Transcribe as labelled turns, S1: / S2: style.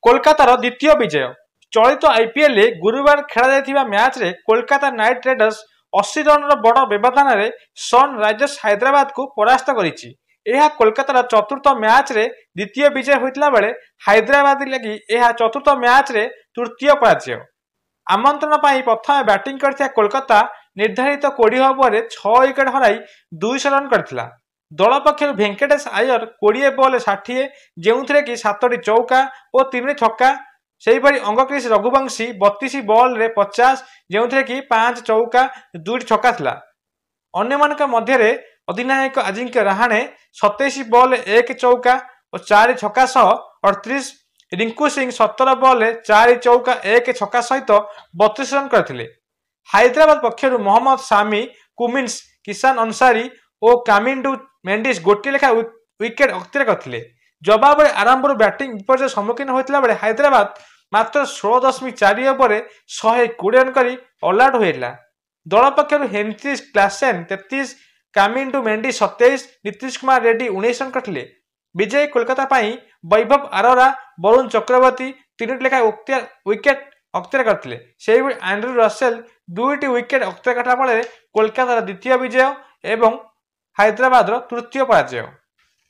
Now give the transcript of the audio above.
S1: कोलकातार द्वितीय विजय। चलित आईपीएल गुरुवार खेल मैच रे कोलकाता नाइट राइडर्स 80 रन बड़ व्यवधान में सनराइजर्स हैदराबाद को परास्त करिछि। यह कोलकातार चतुर्थ मैच रे द्वितीय विजय होता बेले हैदराबाद लगी यह चतुर्थ मैच रे तृतीय पराजय। आमंत्रण पर प्रथम बैटिंग करथिया कोलकाता निर्धारित 20 ओवर 6 विकेट हराई 200 रन करथिला। दल पक्षर वेंकटेश आयर 20 बॉल 60 जो कि 7टी चौका और 3 छक्का। सेहीपरि अंगक्रिश रघुवंशी 32 बॉल रे 50 जो कि 5 चौका 2 छक्का थिला। अन्य मध्य अधिनायक अजिंक्य रहाणे 27 बॉल 1 चौका और 4 छक्का सह 38, रिंकू सिंह 17 बॉल 4 चौका 1 छक्का सहित 32 रन करथिले। हैदराबाद पक्षर मोहम्मद सामी, कुमिन्स, किसान अंसारी और कामिंडू मेंडिस गोटे लेखा विकेट अख्तियार करथिले। जवाब आरंभ बैटिंग विपर्य सम्मुखीन होता बेले हैदराबाद मात्र 16.4 ओवर 120 रन कर ऑल आउट होइला। दल पक्षर Heinrich Klaasen 33, Kamindu Mendis 27, Nitish Kumar Reddy 19 run करथिले। विजय कोलकाता पाई वैभव अरोरा, वरुण चक्रवर्ती 3 लेखा विकेट अख्तियार करथिले। सेही एंड्रू रसेल 2टी विकेट अख्तियार करता फल कोलकातार द्वितीय विजय एवं हैदराबाद तृतीय पराजय।